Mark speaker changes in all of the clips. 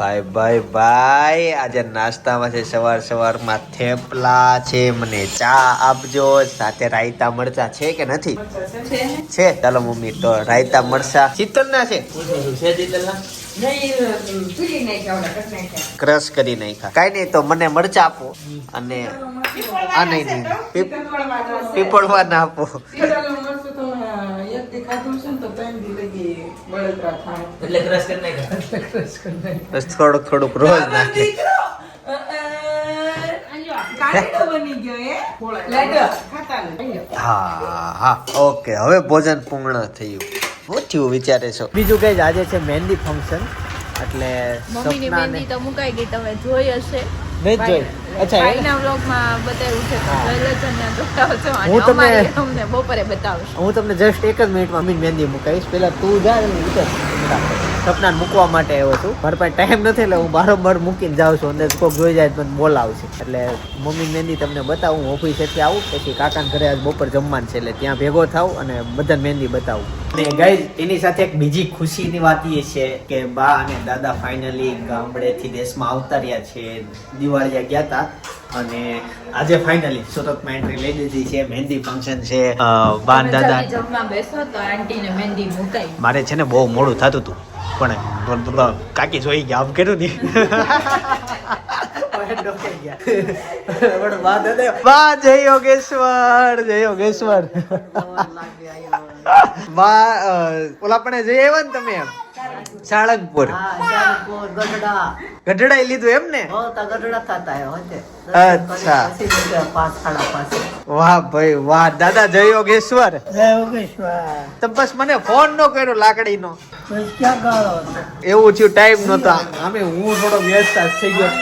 Speaker 1: ભાઈ ભાઈ ભાઈ આજે નાસ્તામાં છે સવારમાં થેપલા છે. મને ચા આપજો. સાથે રાયતા મરચા છે કે નથી? છે. ચાલો મમ્મી તો રાયતા મરચા શીતલ ના છે. ક્રશ કરી નાખ્યા. કઈ નહીં તો મને મરચા આપો અને આ નહીં પીપળવા ના આપો. થોડુંક રોજ નાખે. હા ઓકે હવે ભોજન પૂર્ણ થયું. શું થયું વિચારે છો? બીજું કઈ આજે છે મહેંદી ફંક્શન એટલે
Speaker 2: મમ્મીની મહેંદી તો મુકાઈ ગઈ, તમે જોઈ હશે.
Speaker 1: નહીં જોઈ. અચ્છા
Speaker 2: આજના વ્લોગમાં બતાવ્યું છે તો જોઈ લેજો ને બતાવજો અને
Speaker 1: હું તમને-
Speaker 2: અમારે અમને બપોરે બતાવશું.
Speaker 1: હું તમને જસ્ટ એક જ મિનિટમાં મહેંદી મુકાવીશ. પેલા તું જા ને વિચાર. સપનાને મૂકવા માટે આવ્યો છું. મારા પાસે ટાઈમ નથી એટલે હું બારોબાર મૂકીને જાઉં છું. અંદર કોઈક જોઈ જાય તો મને બોલાવશે. એટલે મમ્મી મહેંદી તમને બતાવું. ઓફિસેથી આવું પછી કાકાના ઘરે આજ બપોર જમવાનું છે એટલે ત્યાં ભેગો થાવ અને બધાને મહેંદી બતાવું. અને ગાઈઝ એની સાથે એક બીજી ખુશીની વાત એ છે કે બા અને દાદા ફાઇનલી ગામડેથી દેશમાં આવતા રહ્યા છે. દિવાળીએ ગયા હતા અને આજે ફાઇનલી સુરતમાં એન્ટ્રી લઈ લીધી છે. મહેંદી ફંક્શન છે. બા અને દાદા
Speaker 2: તમે જમવા બેસો તો આંટીને મહેંદી મુકાઈ.
Speaker 1: મારે છે ને બહુ મોડું થતું હતું પણ કાકી જોઈ ગયા આમ કર્યું ને વાહ જય યોગેશ્વર જય યોગેશ્વર. વાહ ઓલા પણ જઈ આવ્યા ને તમે એમ સાળંગપુર ગઢડા લીધું એમ ને? અચ્છા વાહ ભાઈ વાહ. દાદા જય યોગેશ્વર. તમે બસ મને ફોન નો કર્યો લાકડી નો. એવું થયું ટાઈમ નતો. આમે હું થોડો વ્યસ્ત થઈ ગયો.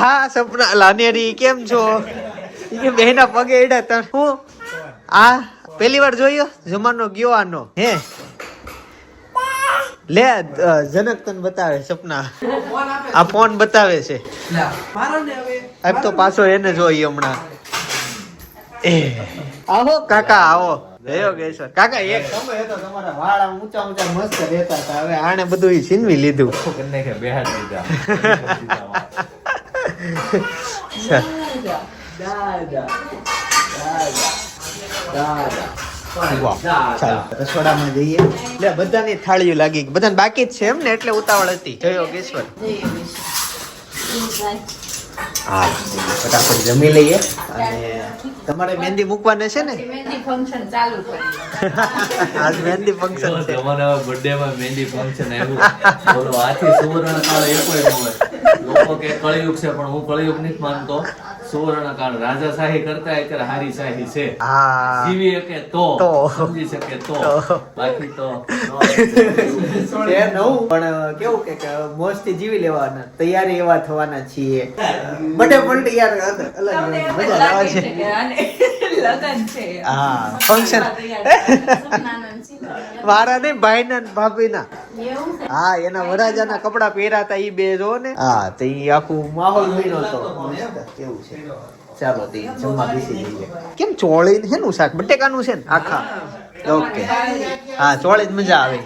Speaker 1: હા સપના લાનેરી કેમ છો? એ બેના પગે એડા તને હું આ પહેલી વાર જોયો જમાનો ગયો આનો હે લે જનક તને બતાવે સપના આ ફોન બતાવે છે. આપ તો પાછો એને જોઈએ હમણાં. આવો કાકા આવો. યોગેશ્વર કાકા એક સમય હતો તમારા વાળ ઊંચા ઊંચા મસ્ત રહેતા હતા. હવે આને બધું છીનવી લીધું. રસોડામાં જઈએ. લે બધાની થાળીઓ લાગી. બધાને બાકી જ છે એમ ને એટલે ઉતાવળ હતી. જય યોગેશ્વર. હા ફટાફટ જમી લઈએ. અને તમારે મહેંદી મૂકવાને છે ને?
Speaker 2: મહેંદી ફંક્શન ચાલુ કરી.
Speaker 1: આજ મહેંદી ફંક્શન છે.
Speaker 3: તમારા બર્થડે માં મહેંદી ફંક્શન આવ્યું. બોલો આથી સુવર્ણ કાળ એ કોઈ ન હોય. લોકો કે કળિયુગ છે પણ હું કળિયુગ નથી માનતો. સુવર્ણ કાળ રાજાશાહી કરતા અત્યારે હારી શાહી છે.
Speaker 1: હા
Speaker 3: જીવી શકે તો સમજી શકે તો બાકી તો
Speaker 1: પણ કેવું કે મોજથી જીવી લેવાના તૈયારી એવા થવાના છીએ. બટે પણ યાર અલગ મજા આવે છે.
Speaker 2: લગન છે.
Speaker 1: હા ફંક્શન મારા ને ભાઈ ના ભાભી ના.
Speaker 2: એવું છે?
Speaker 1: હા એના વરાજાના કપડા પહેરાતા ઈ બે જો ને. હા તો ઈ આખું માહોલ બન્યો હતો. કેવું છે? ચાલો તે જમવા બેસી જઈએ. કેમ ચોળી હેનું શાક બટેકાનું છે ને આખા? ઓકે હા ચોળી જ મજા આવે.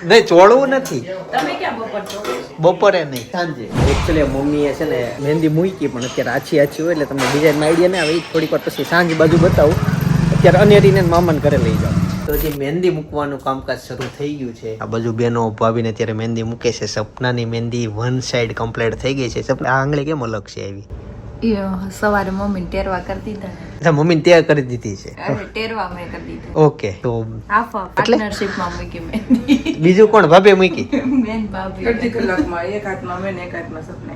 Speaker 1: નહીં ચોળવું નથી.
Speaker 2: તમે ક્યાં બપોર છો?
Speaker 1: બપોરે નહીં સાંજે. એકચ્યુઅલી મમ્મીએ છે ને મહેંદી મૂકી પણ અત્યારે આછી હોય એટલે તમને ડિઝાઇનમાં આઈડિયા ના આવે. થોડીક વાર પછી સાંજ બાજુ બતાવું. અત્યારે અનેરીને મામાને ઘરે લઈ જાઓ. તો જે મહેંદી મૂકવાનું કામકાજ શરૂ થઈ ગયું છે. આ બાજુ બેનો ભાભીને અત્યારે મહેંદી મૂકે છે. સપનાની મહેંદી વન સાઈડ કમ્પ્લીટ થઈ ગઈ છે. સપના આ આંગળી કેમ અલગ છે આવી?
Speaker 2: સવારે મમ્મી ટેરવા કરી દીધા.
Speaker 1: અચ્છા મમ્મીને તૈયાર કરી દીધી છે.
Speaker 2: ટેરવા મેં કરી દીધા.
Speaker 1: ઓકે તો
Speaker 2: આફા પાર્ટનરશિપ માં મૂકી મહેંદી.
Speaker 1: બીજું કોણ ભાભી મૂકી?
Speaker 2: મેન ભાભી.
Speaker 4: અડધી કલાકમાં એક હાથમાં મેં ને એક હાથમાં સપને.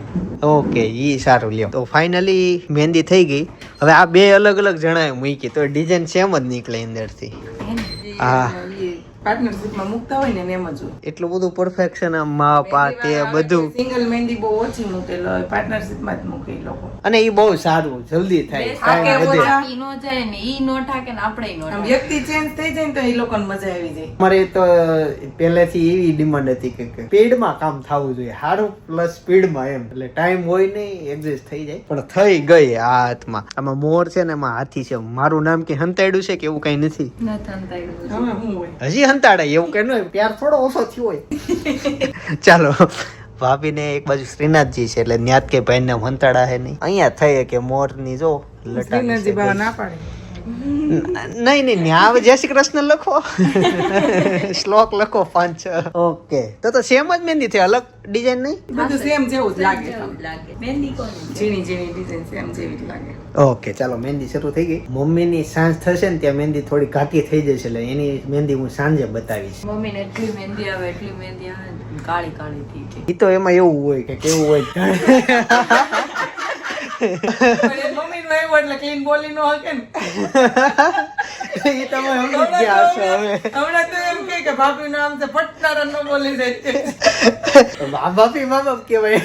Speaker 1: ઓકે ઈ સારું લ્યો. તો ફાઇનલી મહેંદી થઈ ગઈ. હવે આ બે અલગ અલગ જણાએ મૂકી તો ડિઝાઇન સેમ જ નીકળે અંદરથી. હા
Speaker 4: પાર્ટનરશિપમાં મૂકતા હોય ને એમ જ હોય.
Speaker 1: એટલું બધું પરફેક્શન આમ માપ આ તે બધું.
Speaker 4: સિંગલ મહેંદી બહુ ઓછી મૂકેલો હોય, પાર્ટનરશિપમાં જ મૂકે એ લોકો.
Speaker 1: અને ઈ બહુ સારું જલ્દી થાય.
Speaker 4: આ કે
Speaker 1: ટાઈમ વધે.
Speaker 4: ઓછા.
Speaker 2: ઈ નો જાય ને ઈ નો ઠાકે ને આપણે નો
Speaker 4: આમ
Speaker 2: ઠાકે.
Speaker 4: વ્યક્તિ ચેન્જ થઈ જાય ને તો એ લોકોને મજા આવી જાય.
Speaker 1: અમારે તો પહેલેથી એવી ડિમાન્ડ હતી કે સ્પીડમાં કામ થવું જોઈએ. સારું પ્લસ સ્પીડમાં એમ એટલે ટાઈમ હોય નહીં એડજસ્ટ થઈ જાય. પણ થઈ ગઈ આ હાથમાં. આમાં મોર છે ને એમાં હાથી છે. મારું નામ કે હંતાડ્યું છે કે એવું કઈ નથી?
Speaker 2: નથી અંતાડ્યું.
Speaker 4: હવે શું હોય?
Speaker 1: હજી હંતાડાય એવું કે નહીં, પ્યાર થોડો ઓછો થયો હોય. ચાલો ભાભીને એક બાજુ શ્રીનાથજી છે એટલે ન્યાત કે ભાઈ ને હંતાડા હે નહીં. અહીંયા થઈ કે મોર ની જો
Speaker 4: શ્રીનાથજી બાવા ના પાડે.
Speaker 1: નહીં ન્યા જય શ્રી કૃષ્ણ લખો, શ્લોક લખો 5-6. ઓકે તો સેમ જ મહેંદી થઈ, અલગ ડિઝાઇન નહીં.
Speaker 4: બધું સેમ જેવું જ લાગે.
Speaker 2: લાગે મહેંદી કોની
Speaker 4: ઝીણી ઝીણી ડિઝાઇન સેમ જેવી જ લાગે.
Speaker 1: ઓકે ચાલો મહેંદી શરૂ થઈ ગઈ. મમ્મીની સાંજ થશે ને ત્યાં મહેંદી થોડી ઘાટી થઈ જશે એટલે એની મહેંદી હું સાંજે બતાવીશ.
Speaker 2: મમ્મીને એટલી મહેંદી આવે ને કાળી કાળી થઈ જાય.
Speaker 1: ઈ તો એમાં એવું હોય કે કેવું હોય.
Speaker 4: મમ્મીનું એવું એટલે ક્લીન બોલી નો હકે ને.
Speaker 1: ઈ તમે સમજી ગયા હશો હવે.
Speaker 4: હમણાં તો એમ કે ભાભીનું આમ છે ફટકારા નો બોલી જાય.
Speaker 1: મા બાપ કેવાય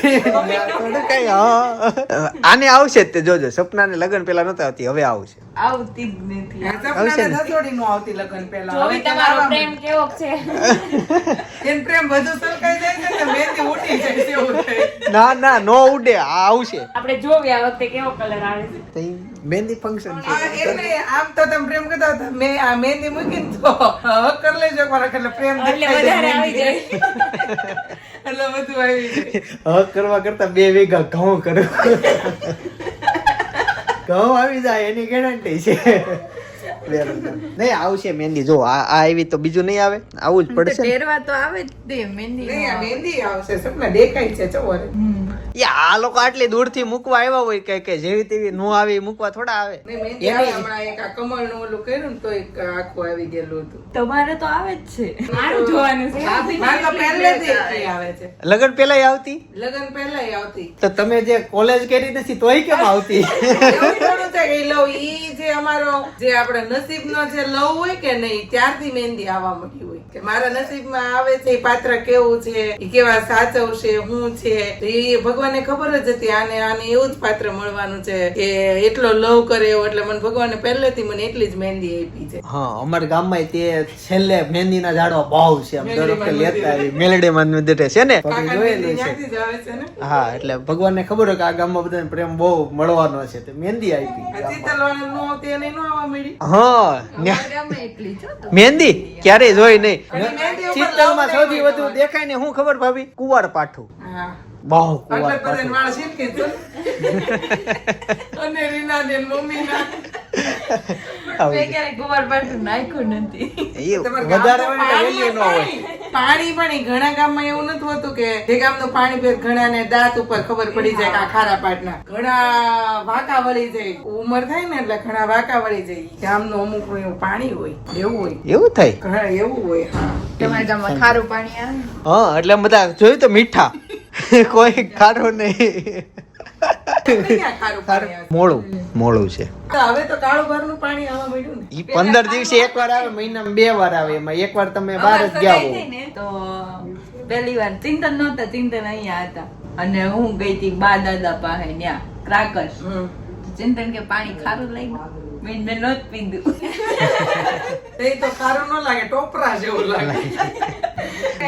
Speaker 1: થોડું કઈ. હા આને આવશે જ તે જોજો. સપનાને લગ્ન પેલા નતા આવતી, હવે આવશે.
Speaker 2: આવતી જ નથી.
Speaker 4: સપનાને ધસોડી નો આવતી લગન પહેલા.
Speaker 2: જોવી તમારો પ્રેમ કેવો છે.
Speaker 4: એન પ્રેમ બધું સલકાઈ જાય છે ને મહેંદી ઉડી જાય છે એવું થાય.
Speaker 1: ના નો ઉડે, આ આવશે.
Speaker 2: આપણે જોવી આ વખતે કેવો કલર આવે છે.
Speaker 1: તઈ મહેંદી ફંક્શન
Speaker 4: આ
Speaker 1: છે.
Speaker 4: એટલે આમ તો તમે પ્રેમ કરતા હતા, મેં આ મહેંદી મૂકીને તો હક કરી લેજો એકવાર એટલે પ્રેમ
Speaker 2: એટલે
Speaker 4: દેખાય
Speaker 2: વધારે
Speaker 4: જાય.
Speaker 2: આવી જાય.
Speaker 4: એટલે બધું આવી જાય.
Speaker 1: હક કરવા કરતા 2 વીઘા ઘઉં કરો. ઘઉં આવી જાય એની ગેરંટી છે. નહીં આવશે મહેંદી. જો આ આવી તો બીજું નહીં આવે, આવું જ પડશે.
Speaker 2: પહેરવા તો આવે જ તે મહેંદી
Speaker 4: નહીં આ મહેંદી આવશે સપના દેખાય છે ચોરે.
Speaker 1: આ લોકો આટલી દૂરથી મૂકવા આવ્યા હોય કે જેવી તેવી નો આવી મૂકવા થોડા આવે.
Speaker 4: નહીં મહેંદી આવે હમણાં એક આ કમળનું ઓલું કર્યું ને તો એક આખું આવી ગયેલું હતું.
Speaker 2: તમારે તો આવે જ છે. મારું જોવાનું છે.
Speaker 4: મારે તો પહેલેથી એટલી આવે છે.
Speaker 1: લગ્ન પેલા આવતી
Speaker 4: લગન પહેલા આવતી.
Speaker 1: તો તમે જે કોલેજ કરી નથી તોય કેમ આવતી?
Speaker 4: એવું થોડું છે કે ઈ લવ ઈ જે અમારો જે આપણે નસીબનો જે લવ હોય કે નહીં ત્યારથી મહેંદી આવવા માંડી હોય કે મારા નસીબમાં આવે છે ઈ પાત્ર કેવું છે, ઈ કેવા સાચવશે, શું છે. તો ઈ ભગવાનને ખબર જ હતી આને એવું જ પાત્ર મળવાનું છે કે એટલો લવ કરે એવો. એટલે મને ભગવાને પહેલેથી મને એટલી જ મહેંદી આપી છે.
Speaker 1: હા અમારા ગામમાં તે છેલ્લે મહેંદીના ઝાડવા બહુ છે. આમ દર વખતે લેતા આવી મેલડીમાં છે ને,
Speaker 4: કાકા
Speaker 1: જોયેલું
Speaker 4: મહેંદી
Speaker 1: છે.
Speaker 4: ત્યાંથી જ આવે છે ને.
Speaker 1: હા એટલે ભગવાનને ખબર હોય કે આ ગામમાં બધાને પ્રેમ બહુ મળવાનો છે તો મહેંદી આપી.
Speaker 4: આ ચિત્તલવાળા નો આવતી અને નો આવવા મળી.
Speaker 1: હા
Speaker 2: અમારા ગામમાં એટલી જ હતો.
Speaker 1: મહેંદી ક્યારેય જોઈ નહીં.
Speaker 4: અને મહેંદી ઉપર
Speaker 1: ચિત્તલમાં
Speaker 4: લવ
Speaker 1: સૌથી
Speaker 4: નહીં
Speaker 1: વધુ
Speaker 4: હોય.
Speaker 1: દેખાય ને હું ખબર ભાભી? કુંવાર પાઠું.
Speaker 4: હા
Speaker 1: બહુ
Speaker 4: એટલે
Speaker 1: કુંવાર
Speaker 4: બધાને
Speaker 1: પાઠું.
Speaker 4: વાળ શીખી છે. અને રીના ને મમ્મીના
Speaker 2: મેં ક્યારેય કુંવાર પાટું નાખ્યું નથી.
Speaker 1: એ
Speaker 4: તમારા
Speaker 1: વધારે
Speaker 4: ગામમાં
Speaker 1: હોય ને value ન હોય.
Speaker 4: પાણી પણ ઈ ઘણા ગામમાં એવું નથી હોતું કે જે ગામનું પાણી પીએ ઘણાને દાંત ઉપર ખબર પડી જાય કે આ ખારા પાટના. ઘણા વાંકા વળી જાય ઉંમર થાય ને એટલે ઘણા વાંકા વળી જાય. ઈ ગામનું અમુક એવું પાણી હોય એવું હોય
Speaker 1: એવું થાય.
Speaker 4: ઘણા એવું હોય. હા
Speaker 2: તમારા ગામમાં ખારું પાણી આવે.
Speaker 1: હા એટલે બધા જોયું તો મીઠા. કોઈ ખારો નહીં.
Speaker 4: ક્યાં ખારું પાણી આવે?
Speaker 1: મોળું છે.
Speaker 4: હવે તો કાળું ભરનું પાણી આવવા મળ્યું ને.
Speaker 1: ઈ 15 દિવસે એકવાર આવે, મહિનામાં 2 વાર આવે. એમાં એકવાર તમે બહાર જ ગયા
Speaker 2: સગાઈ
Speaker 1: હો.
Speaker 2: થઈ ને તો પહેલી વાર ચિંતન નહોતા, ચિંતન અહીંયા હતા અને હું ગઈ હતી બા દાદા પાસે ન્યા ક્રાકર્સ.
Speaker 4: હમ.
Speaker 2: ચિંતન કે પાણી ખારું લાગ્યું. મેં નહોતું પીધું.
Speaker 4: એ તો ખારું ન લાગે ટોપરા જેવું લાગે.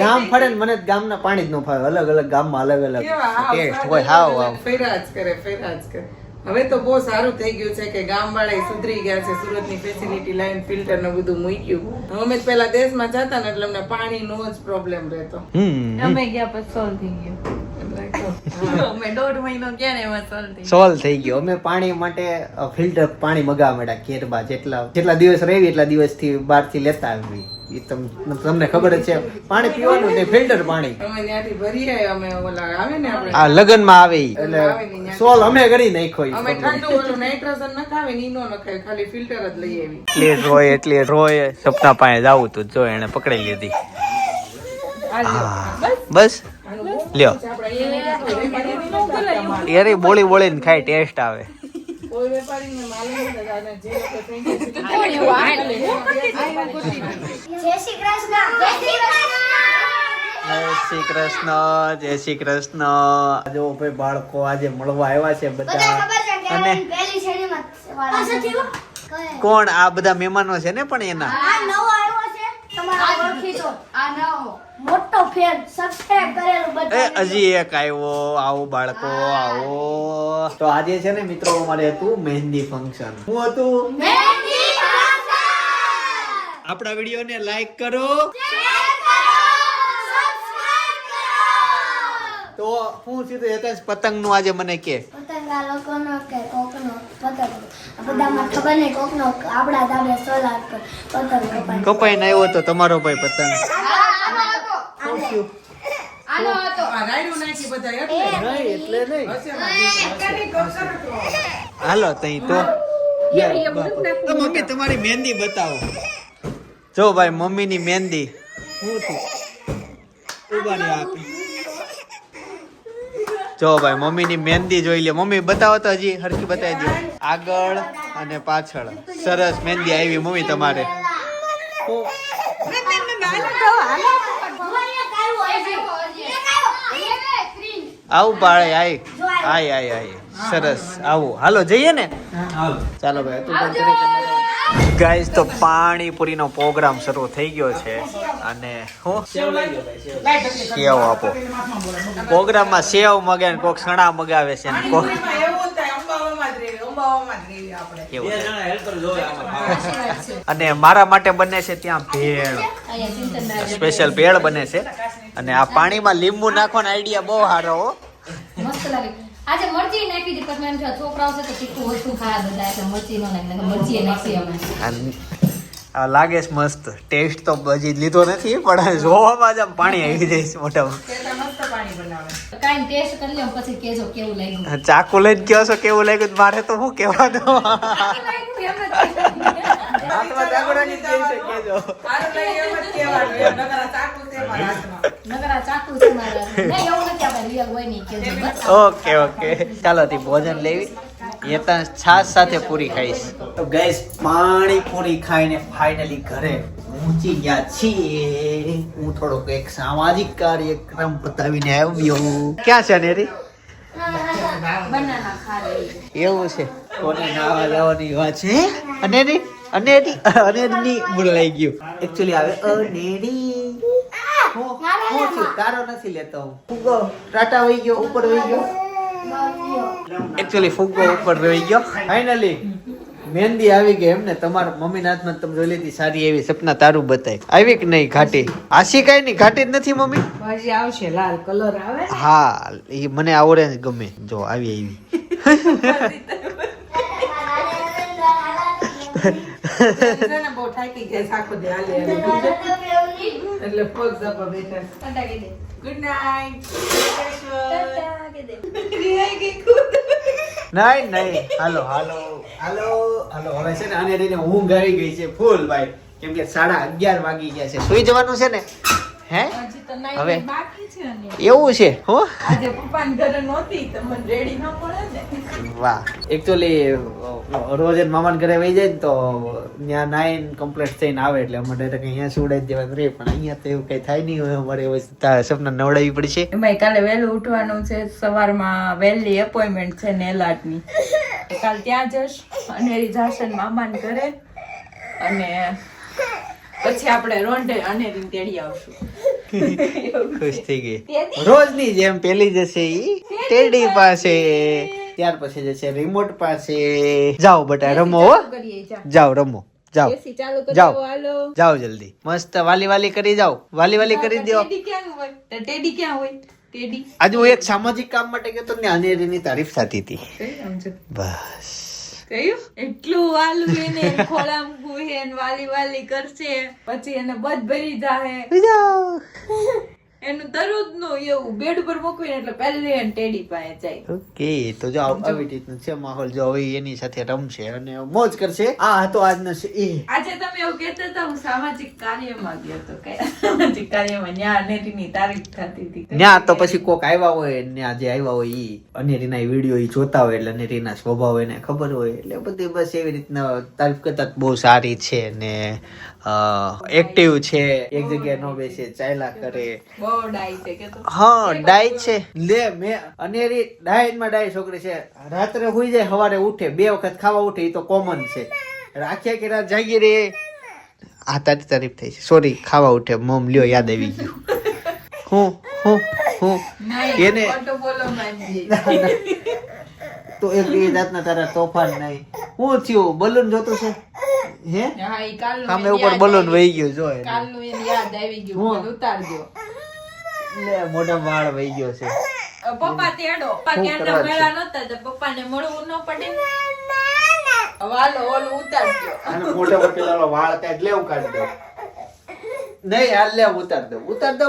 Speaker 1: ગામ ફરે ને મને ગામના પાણી જ ન ફાવે. અલગ અલગ ગામમાં અલગ અલગ
Speaker 4: કેવા હાવ
Speaker 1: ટેસ્ટ હોય. હાવ હાવ
Speaker 4: ફેરા જ કરે. હવે તો બહુ સારું થઈ ગયું છે કે ગામ વાળા સુધરી ગયા છે. સુરતની ફેસિલિટી લાઈન ફિલ્ટર ને બધું મૂક્યું. અમે પેલા દેશમાં જતા ને એટલે અમને પાણીનો જ પ્રોબ્લેમ રહેતો.
Speaker 2: અમે ગયા પછી સોલ્વ થઈ ગયું. અમે 1.5 મહિનો ગયા ને એમાં સોલ્વ થઈ
Speaker 1: સોલ્વ થઈ ગયો. અમે પાણી માટે ફિલ્ટર પાણી મગાવવા માંડ્યા કેરબા. જેટલા દિવસ રહી એટલા દિવસથી બહારથી લેતા આવી. ઈ તમને ખબર જ છે પાણી પીવાનું તે ફિલ્ટર પાણી.
Speaker 4: અમે ત્યાંથી ભરી આવ્યા. અમે ઓલા આવે ને આપણે
Speaker 1: આ લગનમાં આવે ઈ. એટલે સોલ અમે કરી નાખ્યો ઈ.
Speaker 4: અમે ઠંડુ ઓલું નાઇટ્રોજન નખાવે ને ઈ નો નખાવે ખાલી ફિલ્ટર જ લઈ આવી.
Speaker 1: એટલી રોય સપના પાસે જાવું તું જો એને પકડી લીધી. બસ લ્યો યાર બોળી બોળીને ખાય ટેસ્ટ આવે.
Speaker 4: કોઈ વેપારીને માલુમ નથી અને જે લોકો franchise
Speaker 5: જય શ્રી કૃષ્ણ. જય શ્રી કૃષ્ણ.
Speaker 1: જય શ્રી કૃષ્ણ. જય શ્રી કૃષ્ણ. જો ભાઈ બાળકો આજે મળવા આવ્યા છે
Speaker 5: બધાને
Speaker 1: બધા.
Speaker 5: ખબર છે કે
Speaker 1: અને
Speaker 5: હું પહેલી શ્રેણીમાં વાળા.
Speaker 1: કોણ આ બધા મહેમાનો છે ને પણ એના
Speaker 5: આ નવો આવ્યો છે તમારા ઓળખીતો. આ નવો મોટો ફેન સબસ્ક્રાઇબ કરેલું
Speaker 1: એ
Speaker 5: બધા.
Speaker 1: હજી એક આવ્યો. આવો બાળકો આવો. તો આજે છે ને મિત્રો અમારે હતું મહેંદી ફંક્શન. શું હતું?
Speaker 5: મહેંદી ફંક્શન.
Speaker 1: આપણા વિડીયોને લાઈક કરો. તો હું સીધું હેતેશ પતંગનું આજે મને કે
Speaker 5: પતંગા લોકોનો કે કોકનો પતંગ બધામાં ખબર નહીં કોકનો આપણા ધાબે સોલાર પર પતંગ કપાય.
Speaker 1: કપાઈને આવ્યો તો તમારો ભાઈ પતંગ. શું થયું?
Speaker 4: આ રાયડું નાખી બધા એટલે.
Speaker 1: નહીં એટલે નહીં.
Speaker 4: હશે ને.
Speaker 1: હાલો તઈ તો મમ્મી તમારી મહેંદી બતાવો. જો ભાઈ મમ્મીની મહેંદી શું થયું? ઉભાની આપી. જો ભાઈ મમ્મીની મહેંદી જોઈ લે. મમ્મી બતાવો તો હજી હરખી બતાવી દો. આગળ અને પાછળ સરસ મહેંદી આવી મમ્મી તમારે. આવું પાળે આય સરસ આવું. હાલો જઈએ ને. ચાલો ભાઈ ગાઈસ તો પાણીપુરીનો પ્રોગ્રામ શરૂ થઈ ગયો છે અને હું સેવ આપો. પ્રોગ્રામમાં સેવ મગે ને કોક સણા મગાવે છે ને કોક
Speaker 4: એવું જ થાય, અંબાવામાં જ રહેવી આપણે.
Speaker 1: કેવું અને મારા માટે બને છે ત્યાં ભેળ. સ્પેશિયલ ભેળ બને છે અને આ પાણીમાં લીંબુ નાખવાનો આઈડિયા બહુ સારો હો.
Speaker 6: મસ્ત લાગે. આજે મરચી નાખી દીધી પણ મેં છોકરાઓ છે તો તીખું વસ્તુ ખાયા બધા એટલે મરચી નો નાખી મરચી નાખી અમે.
Speaker 1: આ લાગે છે મસ્ત. ટેસ્ટ તો હજી લીધો નથી પણ જોવામાં જ આમ પાણી આવી જાય છે મોઢામાં.
Speaker 4: મસ્ત પાણી બનાવે.
Speaker 6: કાંઈ ટેસ્ટ કરી લો પછી કેજો કેવું લાગ્યું.
Speaker 1: ચાકુ લઈને કહો છો કેવું લાગ્યું? મારે તો શું કહેવાનું? હાથમાં ચાકુ રાખીને કહી છે કહેજો.
Speaker 4: આનું લઈ એમ જ કહેવાનું, એમ નકરા ચાકુ છે મારા હાથમાં.
Speaker 6: નગરા ચાકુ છે મારા. નહીં એવું નથી આપણે રિયલ હોય નહીં કેજો બસ.
Speaker 1: ઓકે ચાલો તી ભોજન લેવી. એ તો છાશ સાથે પૂરી ખાઈશ. તો ગાઈસ પાણીપુરી ખાઈને ફાઇનલી ઘરે પહોંચી ગયા છીએ. હું થોડોક એક સામાજિક કાર્યક્રમ બતાવીને આવ્યો. ક્યાં છે નેરી?
Speaker 6: બનાના ખા રહી.
Speaker 1: એવું છે. કોને નાવા જવાની વાત છે? અનેરી બોલાઈ ગયું. એકચ્યુઅલી આવે અનેરી. હું છું તારો નથી લેતો હું. ફુગ્ગો ટાટા વહી ગયો ઉપર વહી ગયો. એકચ્યુઅલી ફુગ્ગો ઉપર વહી ગયો. ફાઇનલી મહેંદી આવી ગઈ એમને. તમારા મમ્મીના હાથમાં તમે જોઈ લીધી સારી એવી. સપના તારું બતાય આવી કે નહીં? ઘાટી આશી કઈ નહીં. ઘાટી જ નથી મમ્મી.
Speaker 2: હજી આવશે લાલ કલર આવે.
Speaker 1: હા એ મને આ ઓરેન્જ ગમે. જો આવી
Speaker 4: છે ને બહુ થાકી જાય છે આખો દી હાલે હાલે. એટલે પગ જપા બેઠા.
Speaker 6: ટાટા કહી દે.
Speaker 4: Good night.
Speaker 6: ટાટા કહી દે.
Speaker 1: નહીં હાલો હવે છે ને આને રહીને ઊંઘ આવી ગઈ છે ફૂલ ભાઈ. કેમ કે 11:30 વાગી ગયા છે. સુઈ જવાનું છે ને? હે
Speaker 2: હજી તો night
Speaker 1: હવે
Speaker 2: બાકી છે ને.
Speaker 1: એવું છે હો.
Speaker 2: આજે પપ્પાની ઘરે નહોતી તો મને રેડી ન પડે ને.
Speaker 1: વાહ. એકચ્યુઅલી રોજ મામાના ઘરે વહી જાય ને તો ત્યાં 9 કમ્પ્લીટ થઈને આવે એટલે અમારે ડાયરેક્ટ અહીંયા સુવડાવી દેવાનું રહે. પણ અહીંયા તો એવું કઈ થાય નહીં હોય. અમારે સપના નવડાવી પડશે.
Speaker 2: એમાં કાલે વહેલું ઉઠવાનું છે. સવારમાં વહેલી એપોઇન્ટમેન્ટ છે નેલ આર્ટની. કાલ ત્યાં જશ અનેરી જાશન મામાને ઘરે અને પછી આપણે રોંઢે અનેરીને તેડી આવશું.
Speaker 1: ખુશ થઈ ગઈ. રોજની જેમ પેલી જશે ઈ ટેડી પાસે. ત્યાર પછી જશે રિમોટ પાસે. જાઓ બટા રમો હો.
Speaker 2: કરીએ જા.
Speaker 1: જાઓ રમો. જાઓ
Speaker 2: એસી ચાલુ કરી
Speaker 1: જાઓ.
Speaker 2: દો, હાલો.
Speaker 1: જાઓ જલ્દી. મસ્ત વાલી કરી જાઓ. વાલી કરી દો.
Speaker 2: ટેડી ક્યાં હોય? તો ટેડી ક્યાં હોય? ટેડી
Speaker 1: આજે હું એક સામાજિક કામ માટે ગયો તો ને અનેરીની તારીફ થતી હતી. બસ
Speaker 2: કયું એટલું વાલું એને ખોળામ ગુહે ને વાલી કરશે પછી એને બધ ભરી જાહે
Speaker 1: જાઓ.
Speaker 2: એનું દરરોજ નું એવું બેડ ઉપર મૂકવીને એટલે પહેલી એને ટેડી પાસે જાય.
Speaker 1: ઓકે તો જો આવી રીતનું છે માહોલ. જો હવે એની સાથે રમશે અને મોજ કરશે. આ હતો આજનો એ.
Speaker 2: આજે તમે એવું કહેતા હતા હું સામાજિક કાર્યમાં ગયો તો કયા સામાજિક કાર્યમાં ન્યા અનેરીની તારીફ થતી હતી.
Speaker 1: ત્યાં તો પછી કોક આવ્યા હોય ને જે આવ્યા હોય ઈ અનેરીના વિડીયો ઈ જોતા હોય એટલે અનેરીના સ્વભાવ એને ખબર હોય એટલે બધી બસ એવી રીતના તારીફ કરતા બહુ સારી છે ને એક્ટિવ છે. એક જગ્યાએ ન બેસે ચાલ્યા કરે.
Speaker 2: બહુ ડાઈ છે કે તો
Speaker 1: હા ડાય છે. લે મેં અનેરી ડાય છોકરી છે. રાત્રે હુઈ જાય સવારે ઉઠે 2 વખત ખાવા ઉઠે એ તો કોમન છે. રાખ્યા કે રાત જાગી રે. આ તારી તારીફ થઈ છે. સોરી ખાવા ઉઠે મમ લ્યો યાદ આવી ગયું. હું એને
Speaker 2: ખોટું બોલો માનજી.
Speaker 1: તો એક એ જાતના તારા તોફાન નહીં. હું થયું બલૂન જોતું છે હે
Speaker 2: હા ઈ કાલનું
Speaker 1: સામે
Speaker 2: એને
Speaker 1: ઉપર
Speaker 2: યાદ
Speaker 1: બલૂન
Speaker 2: આવી.
Speaker 1: વહી ગયું જો એને.
Speaker 2: કાલનું એને યાદ આવી ગયું
Speaker 1: હું?
Speaker 2: બોલ ઉતારજો
Speaker 1: લે મોઢા વાળ વહી ગયો છે.
Speaker 2: પપ્પા તેડો પપ્પા
Speaker 1: શું
Speaker 2: ક્યાંના
Speaker 1: કરવા છે?
Speaker 2: મેળા નહોતા તો પપ્પાને મળવું ન પડે વાલો ઓલું ઉતારજો
Speaker 1: આને મોઢા પર પેલા વાળ કાઢ લેવું કાઢી દઉં. નહીં હાલ લે ઉતાર દઉં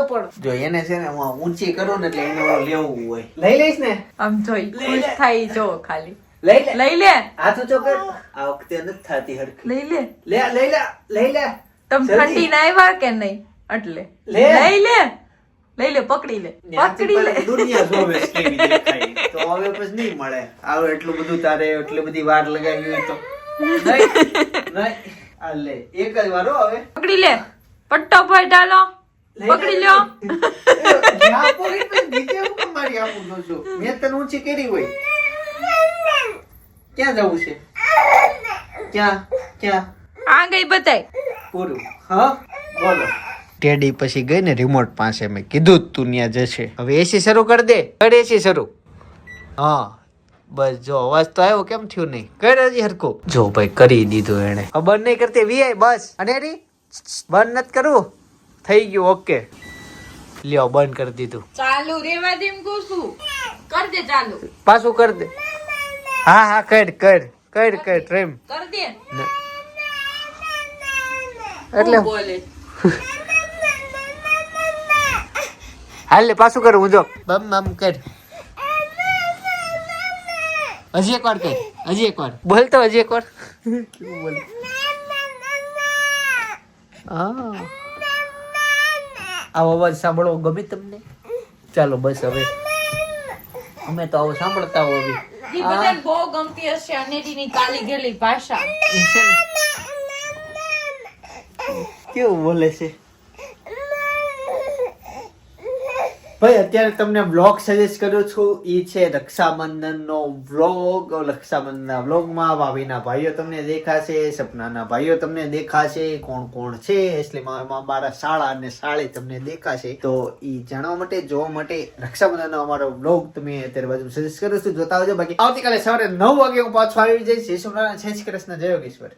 Speaker 1: પણ જો એને છે ને હું ઊંચી કરું ને એટલે એને ઓલું લેવું હોય. લઈ લઈશ ને?
Speaker 2: આમ જોઈ ખુશ થાય જો ખાલી
Speaker 1: લઈ લે.
Speaker 2: લઈ લે
Speaker 1: હાથ ઊંચો કર. આ વખતે નથી થાતી હરખી.
Speaker 2: લઈ લે
Speaker 1: લઈ લે.
Speaker 2: તમે
Speaker 1: જલ્દી.
Speaker 2: ઠંડી ના આવ્યા કે નહીં એટલે
Speaker 1: લે.
Speaker 2: લઈ લે પકડી લે
Speaker 1: ત્યાંથી
Speaker 2: પકડી લે
Speaker 1: પહેલા દુનિયા જોવે છે કેવી દેખાય. તો હવે પછી નહીં મળે. આવો એટલું બધું તારે એટલી બધી વાર લગાવી હોય તો નહીં. આ લે એક જ વાર હો હવે.
Speaker 2: પકડી લે પટ્ટો ભાઈ ડાલો પકડી લ્યો
Speaker 1: આ પોકેટ માં નીચે હું કેમ મારી આપું છું? મેં તને ઊંચી કરી હોય. ક્યાં જવું છે? ક્યાં
Speaker 2: આ ગઈ બતાય
Speaker 1: પૂરું. હા બોલો. ટેડી પછી ગઈ ને રિમોટ પાસે મેં કીધું જ તું ત્યાં જશે. હવે એસી શરૂ કરી દે. કર એસી શરૂ. હા બસ જો અવાજ તો આવ્યો કેમ થયું નહીં? કર હજી હરખું. જો ભાઈ કરી દીધું એને. હવે બંધ નહીં કરતી વીઆઈ બસ. અને રી બંધ નથી કરવું. થઈ ગયું ઓકે. લ્યો બંધ કરી દીધું.
Speaker 2: ચાલુ રેવા દે એમ કહું છું કર દે ચાલુ
Speaker 1: પાછું કર દે. હા કર રેમ.
Speaker 2: કર દે
Speaker 1: એટલે
Speaker 2: હું બોલે
Speaker 1: હાલ લે પાછું કર હું જો બમ બમ કર. હજી એક વાર બોલ તો હજી એક વાર. કેવું બોલે? આવો અવાજ સાંભળવો ગમે તમને? ચાલો બસ હવે અમે તો આવો સાંભળતા હોવી.
Speaker 2: ઈ બધાને બહુ ગમતી હશે અનેરીની ચાલી ગયેલી ભાષા
Speaker 1: કેવું બોલે છે ભાઈ? અત્યારે તમને વ્લોગ સજેસ્ટ કરું છું. ઈ છે રક્ષાબંધનનો વ્લોગ. રક્ષાબંધનના વ્લોગમાં ભાભીના ભાઈઓ તમને દેખાશે, સપનાના ભાઈઓ તમને દેખાશે, કોણ કોણ છે એટલે મારા શાળા અને સાળી તમને દેખાશે. તો ઈ જાણવા માટે જોવા માટે રક્ષાબંધનનો અમારો વ્લોગ તમે અત્યારે બાજુ સજેસ્ટ કરું છું, જોતા આવજો. બાકી આવતીકાલે સવારે 9 વાગે હું પાછો આવી જઈશ. જય શ્રી કૃષ્ણ, જય યોગેશ્વર.